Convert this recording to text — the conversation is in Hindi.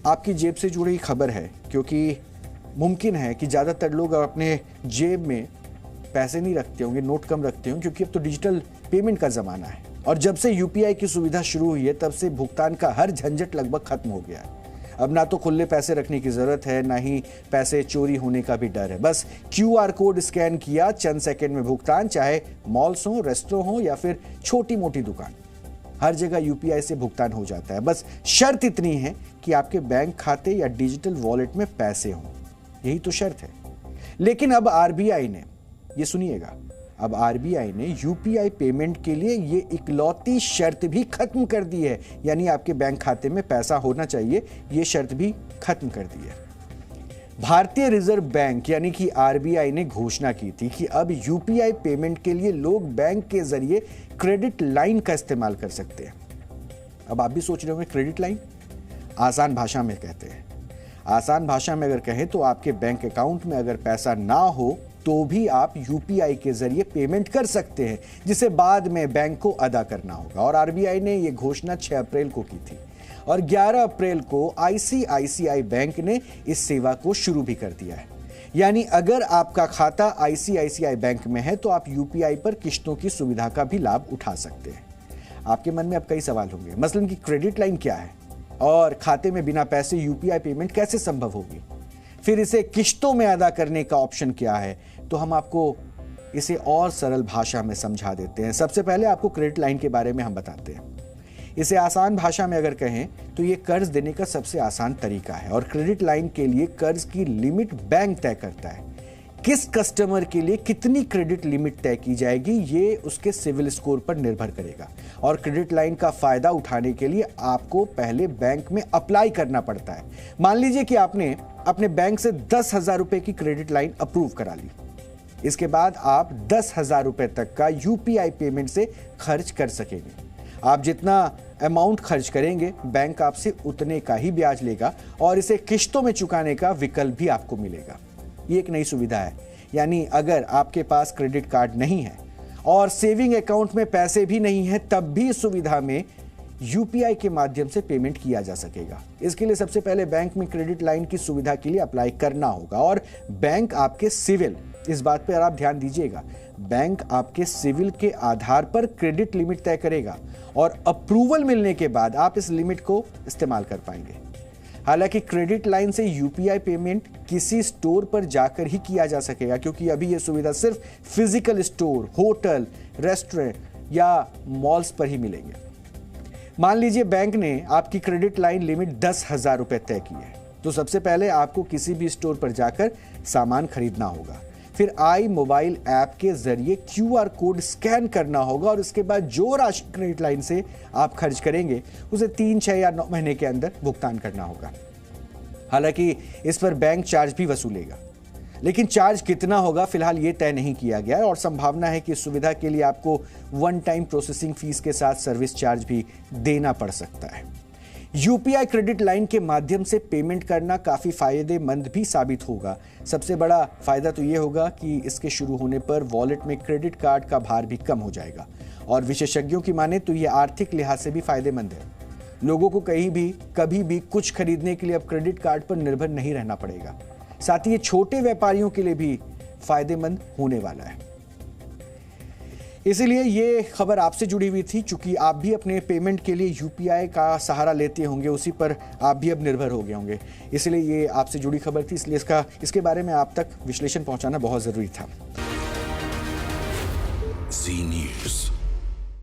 आपकी जेब से जुड़ी खबर है, क्योंकि मुमकिन है कि ज़्यादातर लोग अपने जेब में पैसे नहीं रखते होंगे, नोट कम रखते होंगे, क्योंकि अब तो डिजिटल पेमेंट का ज़माना है। और जब से यूपीआई की सुविधा शुरू हुई है, तब से भुगतान का हर झंझट लगभग खत्म हो गया है। अब ना तो खुले पैसे रखने की ज़रूरत है, ना ही पैसे चोरी होने का भी डर है। बस क्यूआर कोड स्कैन किया, चंद सेकंड में भुगतान, चाहे मॉल्स हो, रेस्टोरेंट हो या फिर छोटी मोटी दुकान, हर जगह यूपीआई से भुगतान हो जाता है। बस शर्त इतनी है कि आपके बैंक खाते या डिजिटल वॉलेट में पैसे हों, यही तो शर्त है। लेकिन अब आरबीआई ने, ये सुनिएगा, अब आरबीआई ने यूपीआई पेमेंट के लिए ये इकलौती शर्त भी खत्म कर दी है, यानी आपके बैंक खाते में पैसा होना चाहिए, ये शर्त भी खत्म कर दी है। भारतीय रिजर्व बैंक यानी कि आरबीआई ने घोषणा की थी कि अब यूपीआई पेमेंट के लिए लोग बैंक के जरिए क्रेडिट लाइन का इस्तेमाल कर सकते हैं। अब आप भी सोच रहे होंगे, क्रेडिट लाइन आसान भाषा में कहते हैं। आसान भाषा में अगर कहें तो आपके बैंक अकाउंट में अगर पैसा ना हो तो भी आप यूपीआई के जरिए पेमेंट कर सकते हैं, जिसे बाद में बैंक को अदा करना होगा। और आरबीआई ने यह घोषणा 6 अप्रैल को की थी और 11 अप्रैल को आईसीआईसीआई बैंक ने इस सेवा को शुरू भी कर दिया है। यानी अगर आपका खाता आईसीआईसीआई बैंक में है तो आप यूपीआई पर किश्तों की सुविधा का भी लाभ उठा सकते हैं। आपके मन में अब कई सवाल होंगे, मसलन कि क्रेडिट लाइन क्या है और खाते में बिना पैसे यूपीआई पेमेंट कैसे संभव होगी, फिर इसे किश्तों में अदा करने का ऑप्शन क्या है। तो हम आपको इसे और सरल भाषा में समझा देते हैं। सबसे पहले आपको क्रेडिट लाइन के बारे में हम बताते हैं। इसे आसान भाषा में अगर कहें तो ये कर्ज देने का सबसे आसान तरीका है और क्रेडिट लाइन के लिए कर्ज की लिमिट बैंक तय करता है। किस कस्टमर के लिए कितनी क्रेडिट लिमिट तय की जाएगी ये उसके सिविल स्कोर पर निर्भर करेगा। और क्रेडिट लाइन का फायदा उठाने के लिए आपको पहले बैंक में अप्लाई करना पड़ता है। मान लीजिए कि आपने अपने बैंक से 10,000 रुपए की क्रेडिट लाइन अप्रूव करा ली। इसके बाद आप 10,000 रुपए तक का यूपीआई पेमेंट से खर्च कर सकेंगे। आप जितना अमाउंट खर्च करेंगे बैंक आपसे उतने का ही ब्याज लेगा और इसे किश्तों में चुकाने का विकल्प भी आपको मिलेगा। ये एक नई सुविधा है, यानी अगर आपके पास क्रेडिट कार्ड नहीं है और सेविंग अकाउंट में पैसे भी नहीं है, तब भी इस सुविधा में यूपीआई के माध्यम से पेमेंट किया जा सकेगा। इसके लिए सबसे पहले बैंक में क्रेडिट लाइन की सुविधा के लिए अप्लाई करना होगा और बैंक आपके सिविल, इस बात पर आप ध्यान दीजिएगा, बैंक आपके सिविल के आधार पर क्रेडिट लिमिट तय करेगा और अप्रूवल मिलने के बाद आप इस लिमिट को इस्तेमाल कर पाएंगे। हालांकि क्रेडिट लाइन से यूपीआई पेमेंट किसी स्टोर पर जाकर ही किया जा सकेगा, क्योंकि अभी यह सुविधा सिर्फ फिजिकल स्टोर, होटल, रेस्टोरेंट या मॉल्स पर ही मिलेंगे। मान लीजिए बैंक ने आपकी क्रेडिट लाइन लिमिट 10,000 रुपए तय की है, तो सबसे पहले आपको किसी भी स्टोर पर जाकर सामान खरीदना होगा। फिर आई मोबाइल ऐप के जरिए क्यूआर कोड स्कैन करना होगा और इसके बाद जो राशि क्रेडिट लाइन से आप खर्च करेंगे उसे 3, 6 या 9 महीने के अंदर भुगतान करना होगा। हालांकि इस पर बैंक चार्ज भी वसूलेगा, लेकिन चार्ज कितना होगा फिलहाल ये तय नहीं किया गया है और संभावना है कि इस सुविधा के लिए आपको वन टाइम प्रोसेसिंग फीस के साथ सर्विस चार्ज भी देना पड़ सकता है। यूपीआई क्रेडिट लाइन के माध्यम से पेमेंट करना काफ़ी फायदेमंद भी साबित होगा। सबसे बड़ा फायदा तो ये होगा कि इसके शुरू होने पर वॉलेट में क्रेडिट कार्ड का भार भी कम हो जाएगा और विशेषज्ञों की माने तो ये आर्थिक लिहाज से भी फायदेमंद है। लोगों को कहीं भी कभी भी कुछ खरीदने के लिए अब क्रेडिट कार्ड पर निर्भर नहीं रहना पड़ेगा। साथ ही ये छोटे व्यापारियों के लिए भी फायदेमंद होने वाला है। इसीलिए ये खबर आपसे जुड़ी हुई थी, चूंकि आप भी अपने पेमेंट के लिए यूपीआई का सहारा लेते होंगे, उसी पर आप भी अब निर्भर हो गए होंगे। इसलिए ये आपसे जुड़ी खबर थी, इसलिए इसके बारे में आप तक विश्लेषण पहुंचाना बहुत जरूरी था। जी न्यूज़।